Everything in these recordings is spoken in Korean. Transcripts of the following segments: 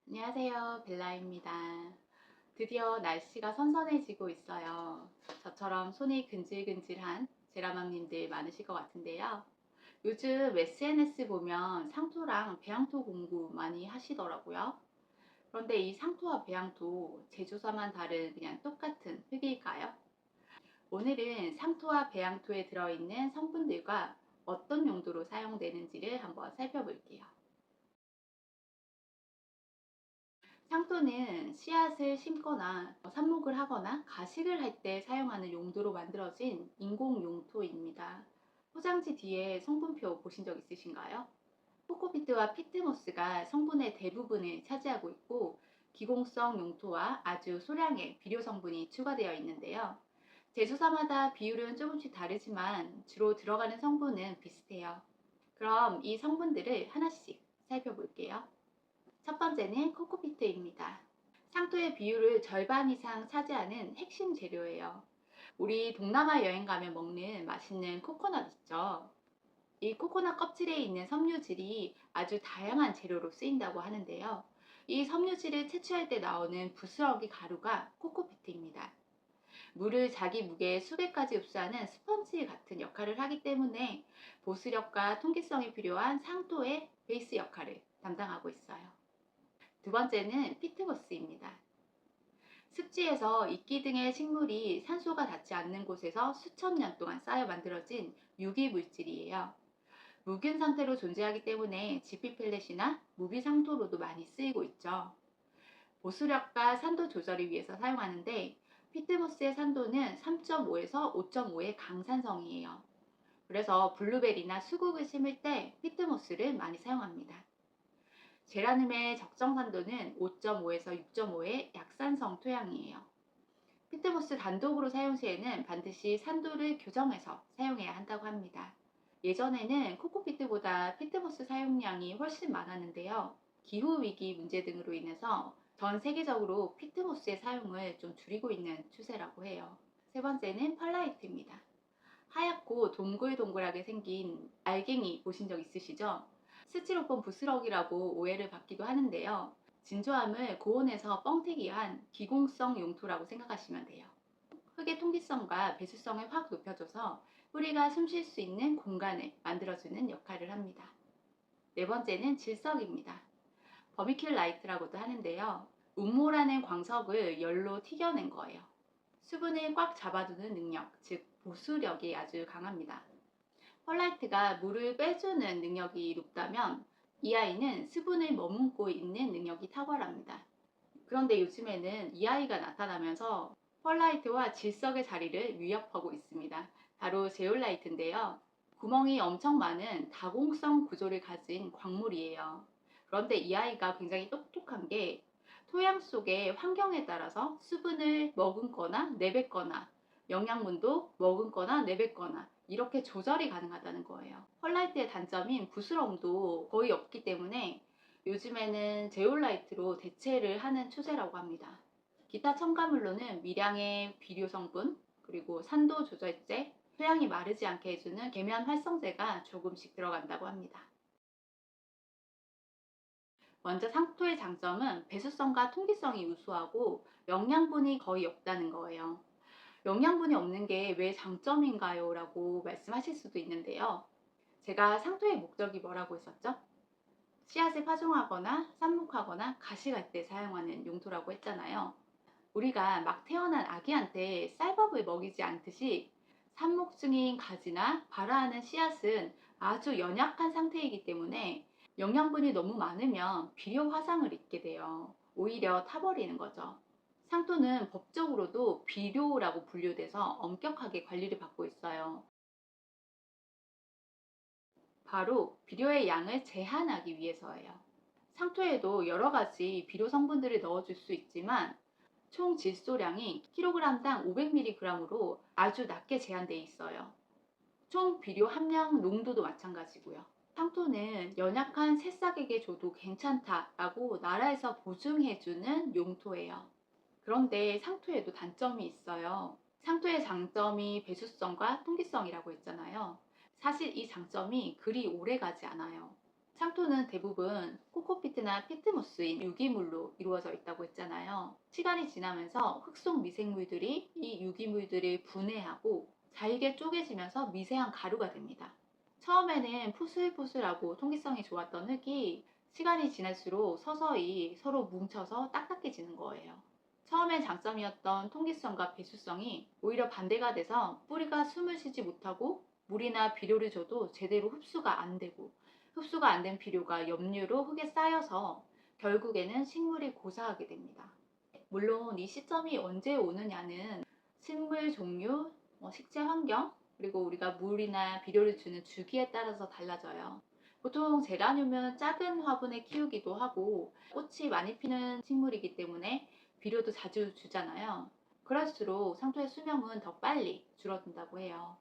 안녕하세요. 벨라입니다. 드디어 날씨가 선선해지고 있어요. 저처럼 손이 근질근질한 제라맘님들 많으실 것 같은데요. 요즘 SNS 보면 상토랑 배양토 공부 많이 하시더라고요. 그런데 이 상토와 배양토, 제조사만 다른 그냥 똑같은 흙일까요? 오늘은 상토와 배양토에 들어있는 성분들과 어떤 용도로 사용되는지를 한번 살펴볼게요. 상토는 씨앗을 심거나 삽목을 하거나 가식을 할 때 사용하는 용도로 만들어진 인공 용토입니다. 포장지 뒤에 성분표 보신 적 있으신가요? 코코피트와 피트모스가 성분의 대부분을 차지하고 있고, 기공성 용토와 아주 소량의 비료 성분이 추가되어 있는데요. 제조사마다 비율은 조금씩 다르지만 주로 들어가는 성분은 비슷해요. 그럼 이 성분들을 하나씩 살펴볼게요. 첫 번째는 코코피트입니다. 상토의 비율을 절반 이상 차지하는 핵심 재료예요. 우리 동남아 여행 가면 먹는 맛있는 코코넛 있죠. 이 코코넛 껍질에 있는 섬유질이 아주 다양한 재료로 쓰인다고 하는데요. 이 섬유질을 채취할 때 나오는 부스러기 가루가 코코피트입니다. 물을 자기 무게의 수백 가지 흡수하는 스펀지 같은 역할을 하기 때문에 보수력과 통기성이 필요한 상토의 베이스 역할을 담당하고 있어요. 두 번째는 피트모스입니다. 습지에서 이끼 등의 식물이 산소가 닿지 않는 곳에서 수천 년 동안 쌓여 만들어진 유기 물질이에요. 묵은 상태로 존재하기 때문에 지피 펠렛이나 무비 상토로도 많이 쓰이고 있죠. 보수력과 산도 조절을 위해서 사용하는데, 피트모스의 산도는 3.5에서 5.5의 강산성이에요. 그래서 블루베리나 수국을 심을 때 피트모스를 많이 사용합니다. 제라늄의 적정 산도는 5.5에서 6.5의 약산성 토양이에요. 피트모스 단독으로 사용 시에는 반드시 산도를 교정해서 사용해야 한다고 합니다. 예전에는 코코피트보다 피트모스 사용량이 훨씬 많았는데요. 기후위기 문제 등으로 인해서 전 세계적으로 피트모스의 사용을 좀 줄이고 있는 추세라고 해요. 세 번째는 펄라이트입니다. 하얗고 동글동글하게 생긴 알갱이 보신 적 있으시죠? 스티로폼 부스러기라고 오해를 받기도 하는데요. 진조함을 고온에서 뻥튀기한 기공성 용토라고 생각하시면 돼요. 흙의 통기성과 배수성을 확 높여줘서 뿌리가 숨 쉴 수 있는 공간을 만들어주는 역할을 합니다. 네 번째는 질석입니다. 버미큘 라이트라고도 하는데요. 운모라는 광석을 열로 튀겨낸 거예요. 수분을 꽉 잡아두는 능력, 즉 보수력이 아주 강합니다. 펄라이트가 물을 빼주는 능력이 높다면 이 아이는 수분을 머금고 있는 능력이 탁월합니다. 그런데 요즘에는 이 아이가 나타나면서 펄라이트와 질석의 자리를 위협하고 있습니다. 바로 제올라이트인데요. 구멍이 엄청 많은 다공성 구조를 가진 광물이에요. 그런데 이 아이가 굉장히 똑똑한 게 토양 속의 환경에 따라서 수분을 머금거나 내뱉거나 영양분도 머금거나 내뱉거나 이렇게 조절이 가능하다는 거예요. 펄라이트의 단점인 부스럼도 거의 없기 때문에 요즘에는 제올라이트로 대체를 하는 추세라고 합니다. 기타 첨가물로는 미량의 비료 성분, 그리고 산도 조절제, 토양이 마르지 않게 해주는 계면 활성제가 조금씩 들어간다고 합니다. 먼저 상토의 장점은 배수성과 통기성이 우수하고 영양분이 거의 없다는 거예요. 영양분이 없는 게 왜 장점인가요? 라고 말씀하실 수도 있는데요. 제가 상토의 목적이 뭐라고 했었죠? 씨앗을 파종하거나 삽목하거나 가식할 때 사용하는 용토라고 했잖아요. 우리가 막 태어난 아기한테 쌀밥을 먹이지 않듯이 삽목 중인 가지나 발화하는 씨앗은 아주 연약한 상태이기 때문에 영양분이 너무 많으면 비료 화상을 입게 돼요. 오히려 타버리는 거죠. 상토는 법적으로도 비료라고 분류돼서 엄격하게 관리를 받고 있어요. 바로 비료의 양을 제한하기 위해서예요. 상토에도 여러 가지 비료 성분들을 넣어줄 수 있지만 총 질소량이 kg당 500mg으로 아주 낮게 제한되어 있어요. 총 비료 함량 농도도 마찬가지고요. 상토는 연약한 새싹에게 줘도 괜찮다라고 나라에서 보증해주는 용토예요. 그런데 상토에도 단점이 있어요. 상토의 장점이 배수성과 통기성이라고 했잖아요. 사실 이 장점이 그리 오래 가지 않아요. 상토는 대부분 코코피트나 피트모스인 유기물로 이루어져 있다고 했잖아요. 시간이 지나면서 흙 속 미생물들이 이 유기물들을 분해하고 잘게 쪼개지면서 미세한 가루가 됩니다. 처음에는 푸슬푸슬하고 통기성이 좋았던 흙이 시간이 지날수록 서서히 서로 뭉쳐서 딱딱해지는 거예요. 처음엔 장점이었던 통기성과 배수성이 오히려 반대가 돼서 뿌리가 숨을 쉬지 못하고 물이나 비료를 줘도 제대로 흡수가 안 되고, 흡수가 안 된 비료가 염류로 흙에 쌓여서 결국에는 식물이 고사하게 됩니다. 물론 이 시점이 언제 오느냐는 식물 종류, 식재 환경, 그리고 우리가 물이나 비료를 주는 주기에 따라서 달라져요. 보통 제라늄은 작은 화분에 키우기도 하고 꽃이 많이 피는 식물이기 때문에 비료도 자주 주잖아요. 그럴수록 상토의 수명은 더 빨리 줄어든다고 해요.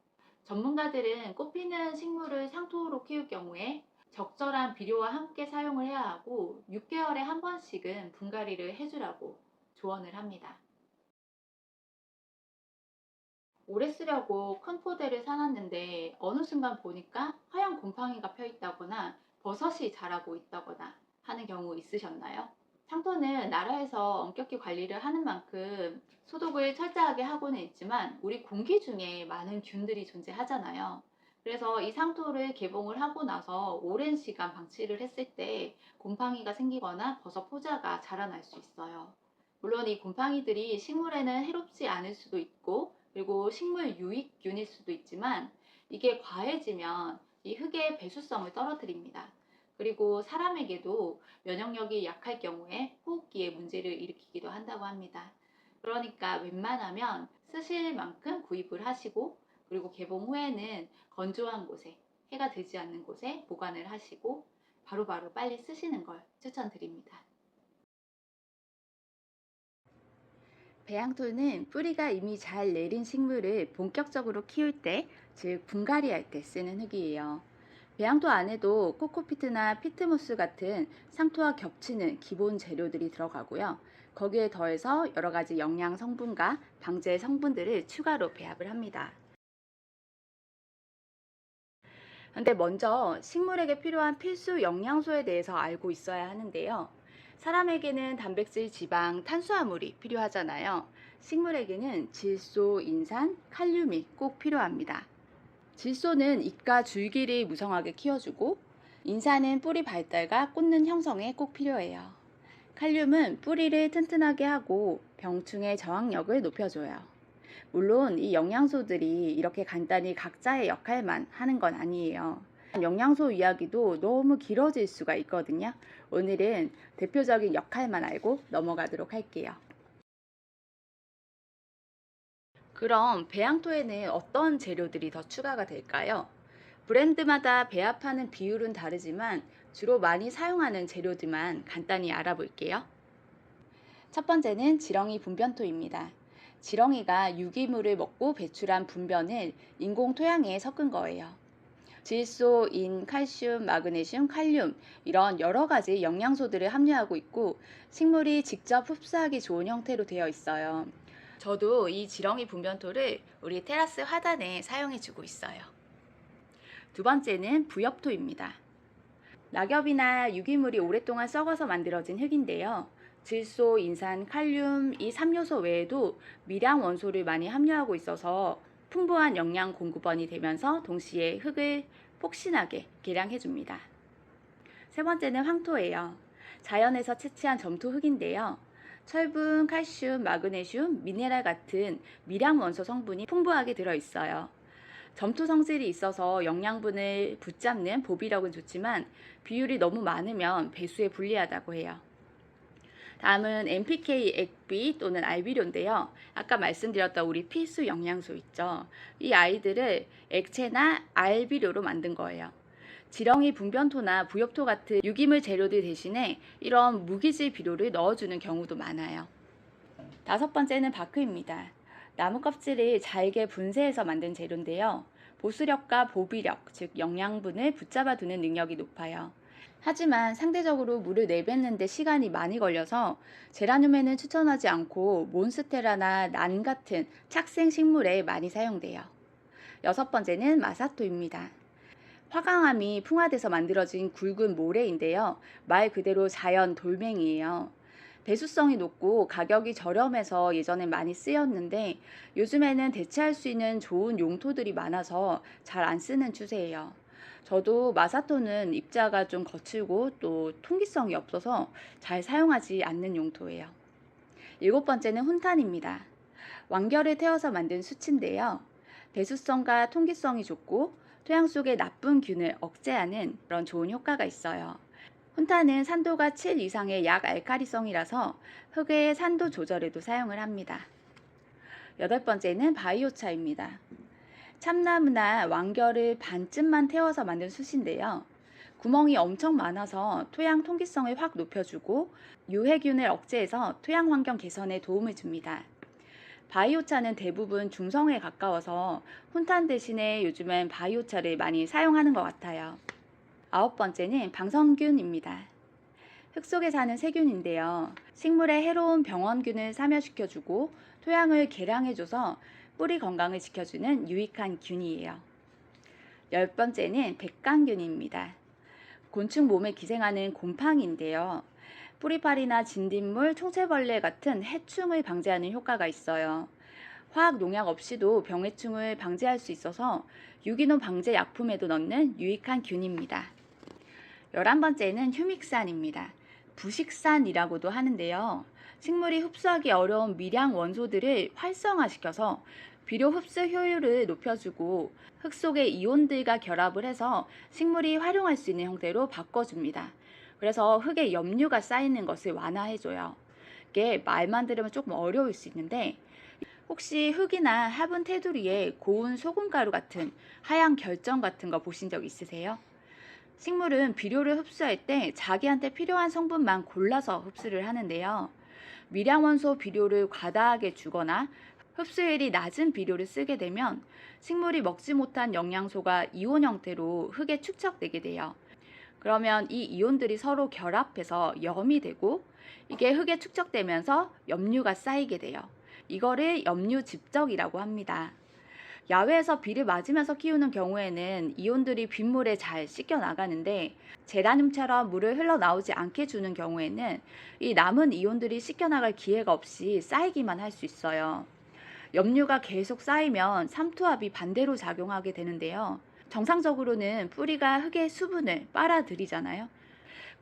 전문가들은 꽃 피는 식물을 상토로 키울 경우에 적절한 비료와 함께 사용을 해야 하고 6개월에 한 번씩은 분갈이를 해주라고 조언을 합니다. 오래 쓰려고 큰 포대를 사놨는데 어느 순간 보니까 하얀 곰팡이가 펴 있다거나 버섯이 자라고 있다거나 하는 경우 있으셨나요? 상토는 나라에서 엄격히 관리를 하는 만큼 소독을 철저하게 하고는 있지만 우리 공기 중에 많은 균들이 존재하잖아요. 그래서 이 상토를 개봉을 하고 나서 오랜 시간 방치를 했을 때 곰팡이가 생기거나 버섯 포자가 자라날 수 있어요. 물론 이 곰팡이들이 식물에는 해롭지 않을 수도 있고, 그리고 식물 유익균일 수도 있지만 이게 과해지면 이 흙의 배수성을 떨어뜨립니다. 그리고 사람에게도 면역력이 약할 경우에 호흡기에 문제를 일으키기도 한다고 합니다. 그러니까 웬만하면 쓰실 만큼 구입을 하시고, 그리고 개봉 후에는 건조한 곳에, 해가 들지 않는 곳에 보관을 하시고 바로바로 빨리 쓰시는 걸 추천드립니다. 배양토는 뿌리가 이미 잘 내린 식물을 본격적으로 키울 때, 즉 분갈이할 때 쓰는 흙이에요. 배양토 안에도 코코피트나 피트모스 같은 상토와 겹치는 기본 재료들이 들어가고요. 거기에 더해서 여러 가지 영양 성분과 방제 성분들을 추가로 배합을 합니다. 근데 먼저 식물에게 필요한 필수 영양소에 대해서 알고 있어야 하는데요. 사람에게는 단백질, 지방, 탄수화물이 필요하잖아요. 식물에게는 질소, 인산, 칼륨이 꼭 필요합니다. 질소는 잎과 줄기를 무성하게 키워주고, 인산은 뿌리 발달과 꽃눈 형성에 꼭 필요해요. 칼륨은 뿌리를 튼튼하게 하고 병충해 저항력을 높여줘요. 물론 이 영양소들이 이렇게 간단히 각자의 역할만 하는 건 아니에요. 영양소 이야기도 너무 길어질 수가 있거든요. 오늘은 대표적인 역할만 알고 넘어가도록 할게요. 그럼 배양토에는 어떤 재료들이 더 추가가 될까요? 브랜드마다 배합하는 비율은 다르지만 주로 많이 사용하는 재료들만 간단히 알아볼게요. 첫 번째는 지렁이 분변토입니다. 지렁이가 유기물을 먹고 배출한 분변을 인공 토양에 섞은 거예요. 질소, 인, 칼슘, 마그네슘, 칼륨 이런 여러 가지 영양소들을 함유하고 있고 식물이 직접 흡수하기 좋은 형태로 되어 있어요. 저도 이 지렁이 분변토를 우리 테라스 화단에 사용해 주고 있어요. 두 번째는 부엽토입니다. 낙엽이나 유기물이 오랫동안 썩어서 만들어진 흙인데요. 질소, 인산, 칼륨 이 3요소 외에도 미량 원소를 많이 함유하고 있어서 풍부한 영양 공급원이 되면서 동시에 흙을 폭신하게 개량해 줍니다. 세 번째는 황토예요. 자연에서 채취한 점토 흙인데요. 철분, 칼슘, 마그네슘, 미네랄 같은 미량 원소 성분이 풍부하게 들어있어요. 점토 성질이 있어서 영양분을 붙잡는 보비력은 좋지만 비율이 너무 많으면 배수에 불리하다고 해요. 다음은 NPK, 액비 또는 알비료인데요. 아까 말씀드렸던 우리 필수 영양소 있죠. 이 아이들을 액체나 알비료로 만든 거예요. 지렁이 분변토나 부엽토 같은 유기물 재료들 대신에 이런 무기질 비료를 넣어주는 경우도 많아요. 다섯 번째는 바크입니다. 나무 껍질을 잘게 분쇄해서 만든 재료인데요. 보수력과 보비력, 즉 영양분을 붙잡아 두는 능력이 높아요. 하지만 상대적으로 물을 내뱉는데 시간이 많이 걸려서 제라늄에는 추천하지 않고 몬스테라나 난 같은 착생 식물에 많이 사용돼요. 여섯 번째는 마사토입니다. 화강암이 풍화돼서 만들어진 굵은 모래인데요. 말 그대로 자연 돌멩이에요. 배수성이 높고 가격이 저렴해서 예전엔 많이 쓰였는데 요즘에는 대체할 수 있는 좋은 용토들이 많아서 잘 안 쓰는 추세예요. 저도 마사토는 입자가 좀 거칠고 또 통기성이 없어서 잘 사용하지 않는 용토예요. 일곱 번째는 훈탄입니다. 완결을 태워서 만든 수치인데요. 배수성과 통기성이 좋고 토양 속의 나쁜 균을 억제하는 그런 좋은 효과가 있어요. 훈타는 산도가 7 이상의 약알칼리성이라서 흙의 산도 조절에도 사용을 합니다. 여덟 번째는 바이오차입니다. 참나무나 왕겨를 반쯤만 태워서 만든 숯인데요. 구멍이 엄청 많아서 토양 통기성을 확 높여주고 유해균을 억제해서 토양 환경 개선에 도움을 줍니다. 바이오차는 대부분 중성에 가까워서 훈탄 대신에 요즘엔 바이오차를 많이 사용하는 것 같아요. 아홉 번째는 방성균입니다. 흙 속에 사는 세균인데요. 식물에 해로운 병원균을 사멸시켜주고 토양을 개량해줘서 뿌리 건강을 지켜주는 유익한 균이에요. 열 번째는 백강균입니다. 곤충 몸에 기생하는 곰팡이인데요. 뿌리파리나 진딧물, 총체벌레 같은 해충을 방지하는 효과가 있어요. 화학 농약 없이도 병해충을 방지할 수 있어서 유기농 방제 약품에도 넣는 유익한 균입니다. 11번째는 휴믹산입니다. 부식산이라고도 하는데요. 식물이 흡수하기 어려운 미량 원소들을 활성화시켜서 비료 흡수 효율을 높여주고 흙 속의 이온들과 결합을 해서 식물이 활용할 수 있는 형태로 바꿔줍니다. 그래서 흙에 염류가 쌓이는 것을 완화해줘요. 이게 말만 들으면 조금 어려울 수 있는데 혹시 흙이나 화분 테두리에 고운 소금가루 같은 하얀 결정 같은 거 보신 적 있으세요? 식물은 비료를 흡수할 때 자기한테 필요한 성분만 골라서 흡수를 하는데요. 미량원소 비료를 과다하게 주거나 흡수율이 낮은 비료를 쓰게 되면 식물이 먹지 못한 영양소가 이온 형태로 흙에 축적되게 돼요. 그러면 이 이온들이 서로 결합해서 염이 되고 이게 흙에 축적되면서 염류가 쌓이게 돼요. 이거를 염류집적이라고 합니다. 야외에서 비를 맞으면서 키우는 경우에는 이온들이 빗물에 잘 씻겨 나가는데 제라늄처럼 물을 흘러나오지 않게 주는 경우에는 이 남은 이온들이 씻겨 나갈 기회가 없이 쌓이기만 할 수 있어요. 염류가 계속 쌓이면 삼투압이 반대로 작용하게 되는데요. 정상적으로는 뿌리가 흙의 수분을 빨아들이잖아요.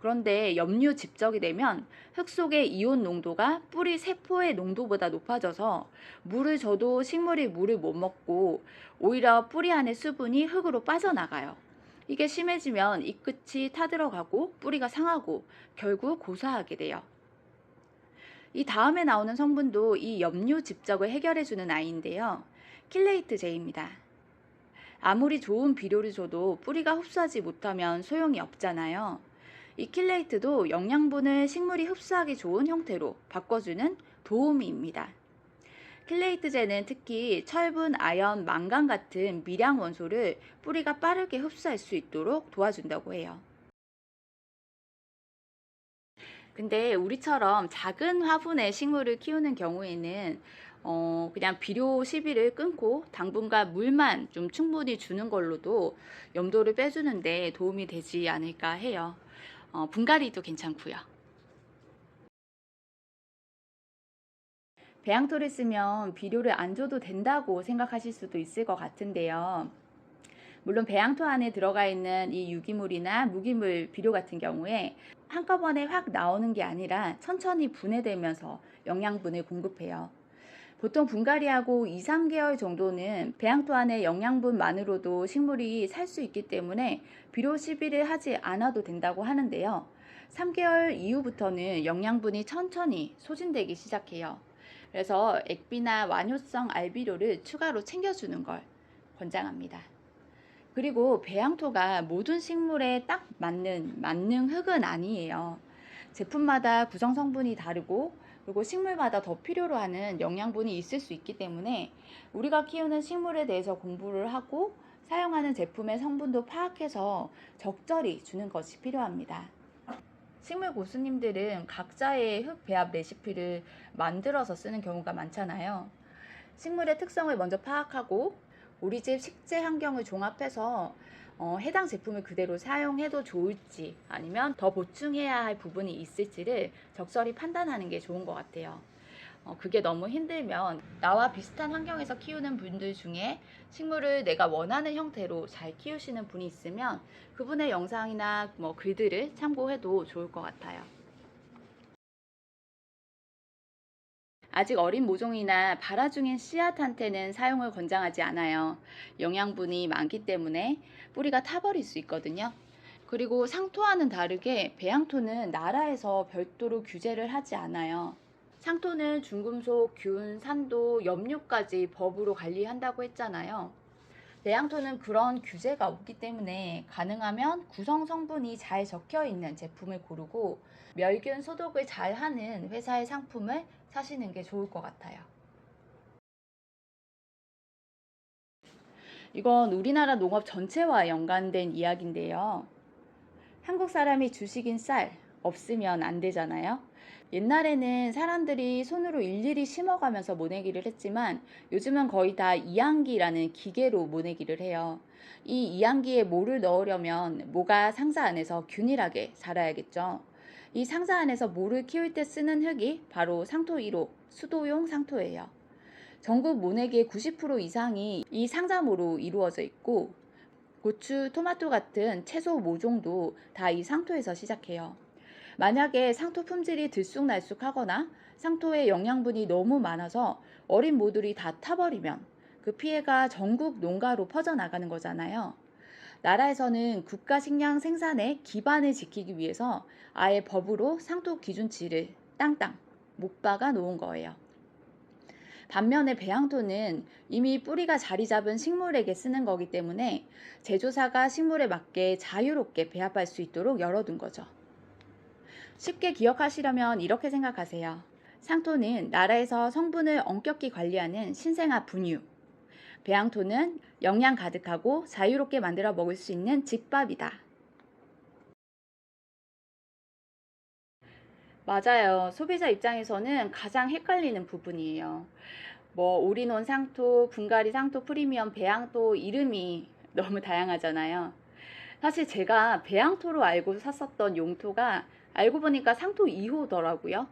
그런데 염류 집적이 되면 흙 속의 이온 농도가 뿌리 세포의 농도보다 높아져서 물을 줘도 식물이 물을 못 먹고 오히려 뿌리 안의 수분이 흙으로 빠져나가요. 이게 심해지면 잎 끝이 타들어가고 뿌리가 상하고 결국 고사하게 돼요. 이 다음에 나오는 성분도 이 염류 집적을 해결해주는 아이인데요. 킬레이트제입니다. 아무리 좋은 비료를 줘도 뿌리가 흡수하지 못하면 소용이 없잖아요. 이 킬레이트도 영양분을 식물이 흡수하기 좋은 형태로 바꿔주는 도우미입니다. 킬레이트제는 특히 철분, 아연, 망간 같은 미량 원소를 뿌리가 빠르게 흡수할 수 있도록 도와준다고 해요. 근데 우리처럼 작은 화분에 식물을 키우는 경우에는 그냥 비료 시비를 끊고 당분간 물만 좀 충분히 주는 걸로도 염도를 빼주는데 도움이 되지 않을까 해요. 분갈이도 괜찮고요. 배양토를 쓰면 비료를 안 줘도 된다고 생각하실 수도 있을 것 같은데요. 물론 배양토 안에 들어가 있는 이 유기물이나 무기물 비료 같은 경우에 한꺼번에 확 나오는 게 아니라 천천히 분해되면서 영양분을 공급해요. 보통 분갈이하고 2, 3개월 정도는 배양토 안의 영양분만으로도 식물이 살 수 있기 때문에 비료 시비를 하지 않아도 된다고 하는데요. 3개월 이후부터는 영양분이 천천히 소진되기 시작해요. 그래서 액비나 완효성 알비료를 추가로 챙겨주는 걸 권장합니다. 그리고 배양토가 모든 식물에 딱 맞는 만능 흙은 아니에요. 제품마다 구성 성분이 다르고 그리고 식물마다 더 필요로 하는 영양분이 있을 수 있기 때문에 우리가 키우는 식물에 대해서 공부를 하고 사용하는 제품의 성분도 파악해서 적절히 주는 것이 필요합니다. 식물 고수님들은 각자의 흙 배합 레시피를 만들어서 쓰는 경우가 많잖아요. 식물의 특성을 먼저 파악하고 우리 집 식재 환경을 종합해서 해당 제품을 그대로 사용해도 좋을지 아니면 더 보충해야 할 부분이 있을지를 적절히 판단하는 게 좋은 것 같아요. 그게 너무 힘들면 나와 비슷한 환경에서 키우는 분들 중에 식물을 내가 원하는 형태로 잘 키우시는 분이 있으면 그분의 영상이나 뭐 글들을 참고해도 좋을 것 같아요. 아직 어린 모종이나 발화 중인 씨앗한테는 사용을 권장하지 않아요. 영양분이 많기 때문에 뿌리가 타버릴 수 있거든요. 그리고 상토와는 다르게 배양토는 나라에서 별도로 규제를 하지 않아요. 상토는 중금속, 균, 산도, 염료까지 법으로 관리한다고 했잖아요. 배양토는 그런 규제가 없기 때문에 가능하면 구성 성분이 잘 적혀 있는 제품을 고르고 멸균 소독을 잘 하는 회사의 상품을 사시는 게 좋을 것 같아요. 이건 우리나라 농업 전체와 연관된 이야기인데요. 한국 사람이 주식인 쌀 없으면 안 되잖아요. 옛날에는 사람들이 손으로 일일이 심어가면서 모내기를 했지만 요즘은 거의 다 이항기라는 기계로 모내기를 해요. 이 이항기에 모를 넣으려면 모가 상자 안에서 균일하게 자라야겠죠. 이 상자 안에서 모를 키울 때 쓰는 흙이 바로 상토 1호 수도용 상토예요. 전국 모내기의 90% 이상이 이 상자모로 이루어져 있고 고추, 토마토 같은 채소 모종도 다 이 상토에서 시작해요. 만약에 상토 품질이 들쑥날쑥하거나 상토에 영양분이 너무 많아서 어린 모들이 다 타버리면 그 피해가 전국 농가로 퍼져나가는 거잖아요. 나라에서는 국가 식량 생산의 기반을 지키기 위해서 아예 법으로 상토 기준치를 땅땅 못 박아 놓은 거예요. 반면에 배양토는 이미 뿌리가 자리 잡은 식물에게 쓰는 거기 때문에 제조사가 식물에 맞게 자유롭게 배합할 수 있도록 열어둔 거죠. 쉽게 기억하시려면 이렇게 생각하세요. 상토는 나라에서 성분을 엄격히 관리하는 신생아 분유. 배양토는 영양 가득하고 자유롭게 만들어 먹을 수 있는 집밥이다. 맞아요. 소비자 입장에서는 가장 헷갈리는 부분이에요. 뭐 올인원 상토, 분갈이 상토, 프리미엄, 배양토 이름이 너무 다양하잖아요. 사실 제가 배양토로 알고 샀었던 용토가 알고 보니까 상토 2호더라고요.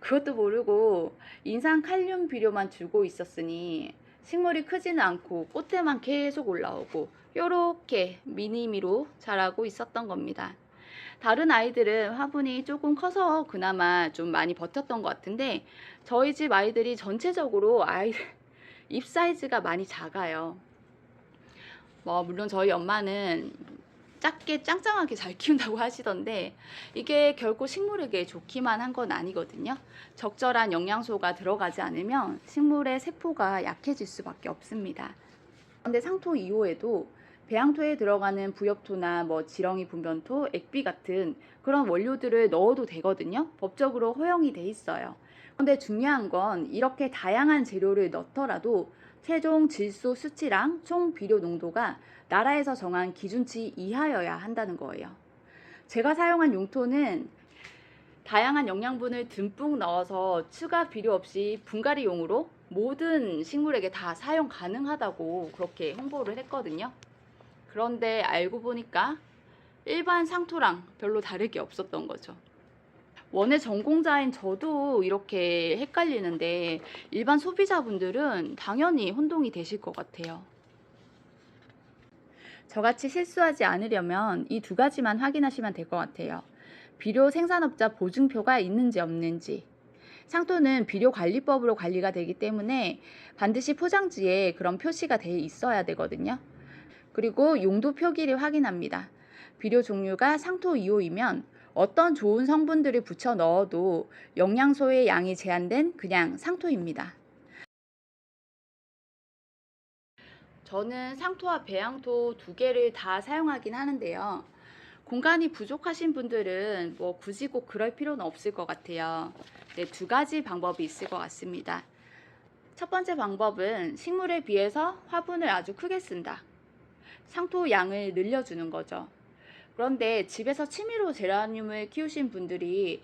그것도 모르고 인산 칼륨 비료만 주고 있었으니 식물이 크지는 않고 꽃대만 계속 올라오고 요렇게 미니미로 자라고 있었던 겁니다. 다른 아이들은 화분이 조금 커서 그나마 좀 많이 버텼던 것 같은데 저희 집 아이들이 전체적으로 아이들 잎 사이즈가 많이 작아요. 뭐 물론 저희 엄마는 작게 짱짱하게 잘 키운다고 하시던데 이게 결코 식물에게 좋기만 한 건 아니거든요. 적절한 영양소가 들어가지 않으면 식물의 세포가 약해질 수밖에 없습니다. 그런데 상토 2호에도 배양토에 들어가는 부엽토나 뭐 지렁이 분변토, 액비 같은 그런 원료들을 넣어도 되거든요. 법적으로 허용이 돼 있어요. 그런데 중요한 건 이렇게 다양한 재료를 넣더라도 최종 질소 수치랑 총 비료 농도가 나라에서 정한 기준치 이하여야 한다는 거예요. 제가 사용한 용토는 다양한 영양분을 듬뿍 넣어서 추가 비료 없이 분갈이용으로 모든 식물에게 다 사용 가능하다고 그렇게 홍보를 했거든요. 그런데 알고 보니까 일반 상토랑 별로 다를 게 없었던 거죠. 원예 전공자인 저도 이렇게 헷갈리는데 일반 소비자분들은 당연히 혼동이 되실 것 같아요. 저같이 실수하지 않으려면 이 두 가지만 확인하시면 될 것 같아요. 비료 생산업자 보증표가 있는지 없는지. 상토는 비료관리법으로 관리가 되기 때문에 반드시 포장지에 그런 표시가 돼 있어야 되거든요. 그리고 용도 표기를 확인합니다. 비료 종류가 상토 2호이면 어떤 좋은 성분들을 붙여 넣어도 영양소의 양이 제한된 그냥 상토입니다. 저는 상토와 배양토 두 개를 다 사용하긴 하는데요. 공간이 부족하신 분들은 뭐 굳이 꼭 그럴 필요는 없을 것 같아요. 네, 두 가지 방법이 있을 것 같습니다. 첫 번째 방법은 식물에 비해서 화분을 아주 크게 쓴다. 상토 양을 늘려주는 거죠. 그런데 집에서 취미로 제라늄을 키우신 분들이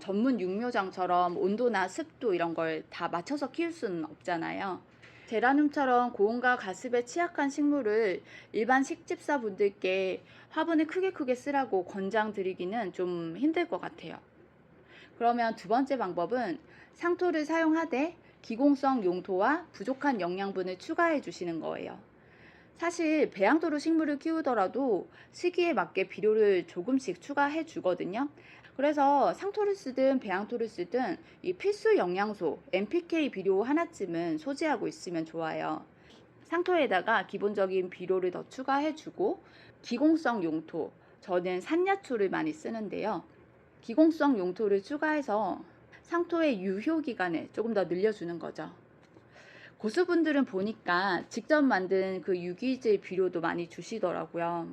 전문 육묘장처럼 온도나 습도 이런 걸 다 맞춰서 키울 수는 없잖아요. 제라늄처럼 고온과 가습에 취약한 식물을 일반 식집사분들께 화분을 크게 쓰라고 권장드리기는 좀 힘들 것 같아요. 그러면 두 번째 방법은 상토를 사용하되 기공성 용토와 부족한 영양분을 추가해 주시는 거예요. 사실 배양토로 식물을 키우더라도 시기에 맞게 비료를 조금씩 추가해 주거든요. 그래서 상토를 쓰든 배양토를 쓰든 이 필수 영양소 NPK 비료 하나쯤은 소지하고 있으면 좋아요. 상토에다가 기본적인 비료를 더 추가해 주고, 기공성 용토, 저는 산야초를 많이 쓰는데요. 기공성 용토를 추가해서 상토의 유효 기간을 조금 더 늘려주는 거죠. 고수분들은 보니까 직접 만든 그 유기질 비료도 많이 주시더라고요.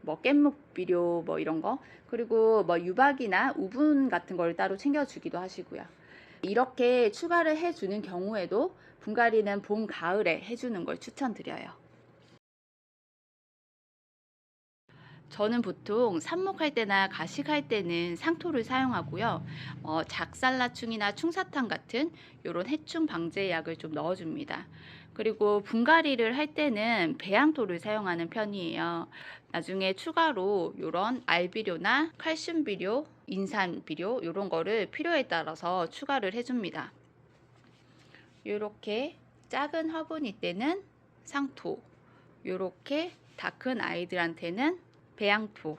뭐 깻묵 비료 뭐 이런 거, 그리고 뭐 유박이나 우분 같은 걸 따로 챙겨주기도 하시고요. 이렇게 추가를 해주는 경우에도 분갈이는 봄, 가을에 해주는 걸 추천드려요. 저는 보통 삽목할 때나 가식할 때는 상토를 사용하고요. 작살라충이나 충사탕 같은 이런 해충 방제 약을 좀 넣어줍니다. 그리고 분갈이를 할 때는 배양토를 사용하는 편이에요. 나중에 추가로 이런 알비료나 칼슘 비료, 인산 비료 이런 거를 필요에 따라서 추가를 해줍니다. 이렇게 작은 화분일 때는 상토, 이렇게 다 큰 아이들한테는 배양토.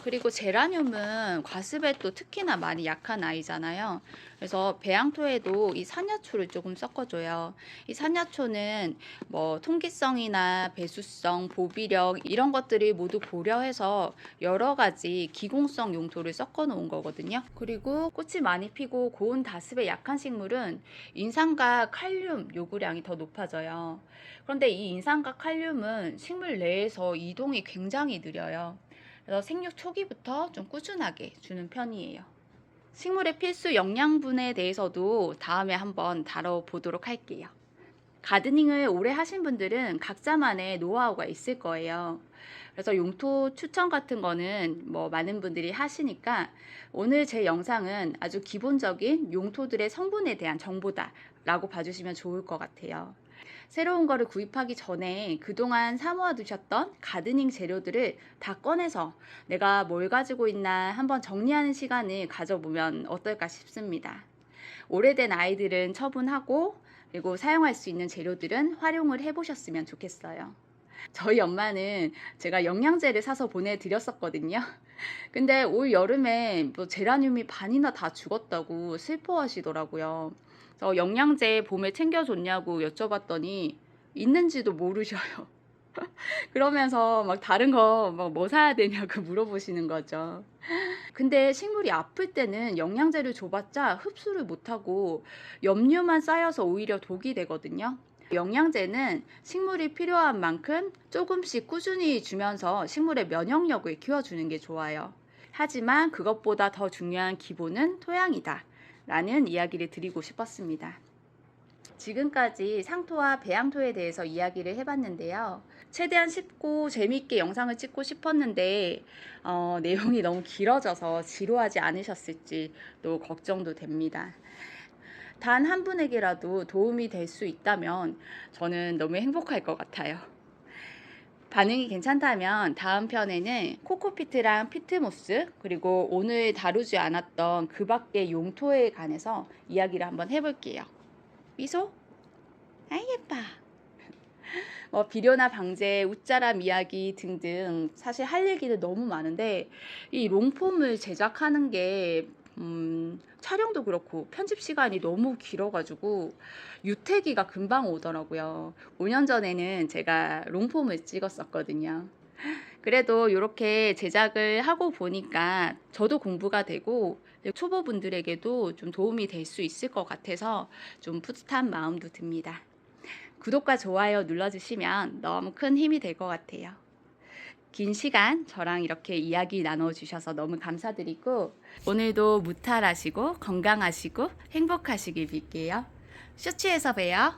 그리고 제라늄은 과습에 또 특히나 많이 약한 아이잖아요. 그래서 배양토에도 이 산야초를 조금 섞어줘요. 이 산야초는 뭐 통기성이나 배수성, 보비력 이런 것들이 모두 고려해서 여러 가지 기공성 용토를 섞어 놓은 거거든요. 그리고 꽃이 많이 피고 고온 다습에 약한 식물은 인산과 칼륨 요구량이 더 높아져요. 그런데 이 인산과 칼륨은 식물 내에서 이동이 굉장히 느려요. 그래서 생육 초기부터 좀 꾸준하게 주는 편이에요. 식물의 필수 영양분에 대해서도 다음에 한번 다뤄보도록 할게요. 가드닝을 오래 하신 분들은 각자만의 노하우가 있을 거예요. 그래서 용토 추천 같은 거는 뭐 많은 분들이 하시니까 오늘 제 영상은 아주 기본적인 용토들의 성분에 대한 정보다 라고 봐주시면 좋을 것 같아요. 새로운 거를 구입하기 전에 그동안 사모아 두셨던 가드닝 재료들을 다 꺼내서 내가 뭘 가지고 있나 한번 정리하는 시간을 가져보면 어떨까 싶습니다. 오래된 아이들은 처분하고, 그리고 사용할 수 있는 재료들은 활용을 해보셨으면 좋겠어요. 저희 엄마는 제가 영양제를 사서 보내드렸었거든요. 근데 올 여름에 뭐 제라늄이 반이나 다 죽었다고 슬퍼하시더라고요. 그래서 영양제 봄에 챙겨줬냐고 여쭤봤더니 있는지도 모르셔요. 그러면서 막 다른 거 뭐 사야 되냐고 물어보시는 거죠. 근데 식물이 아플 때는 영양제를 줘봤자 흡수를 못하고 염류만 쌓여서 오히려 독이 되거든요. 영양제는 식물이 필요한 만큼 조금씩 꾸준히 주면서 식물의 면역력을 키워주는 게 좋아요. 하지만 그것보다 더 중요한 기본은 토양이다 라는 이야기를 드리고 싶었습니다. 지금까지 상토와 배양토에 대해서 이야기를 해봤는데요. 최대한 쉽고 재미있게 영상을 찍고 싶었는데 내용이 너무 길어져서 지루하지 않으셨을지 또 걱정도 됩니다. 단 한 분에게라도 도움이 될 수 있다면 저는 너무 행복할 것 같아요. 반응이 괜찮다면 다음 편에는 코코피트랑 피트모스, 그리고 오늘 다루지 않았던 그 밖의 용토에 관해서 이야기를 한번 해볼게요. 미소? 아이 예뻐. 비료나 방제, 웃자람 이야기 등등 사실 할 얘기는 너무 많은데 이 롱폼을 제작하는 게 촬영도 그렇고 편집 시간이 너무 길어가지고 유태기가 금방 오더라고요. 5년 전에는 제가 롱폼을 찍었었거든요. 그래도 이렇게 제작을 하고 보니까 저도 공부가 되고 초보분들에게도 좀 도움이 될 수 있을 것 같아서 좀 뿌듯한 마음도 듭니다. 구독과 좋아요 눌러주시면 너무 큰 힘이 될 것 같아요. 긴 시간 저랑 이렇게 이야기 나눠주셔서 너무 감사드리고 오늘도 무탈하시고 건강하시고 행복하시길 빌게요. 쇼츠에서 봬요.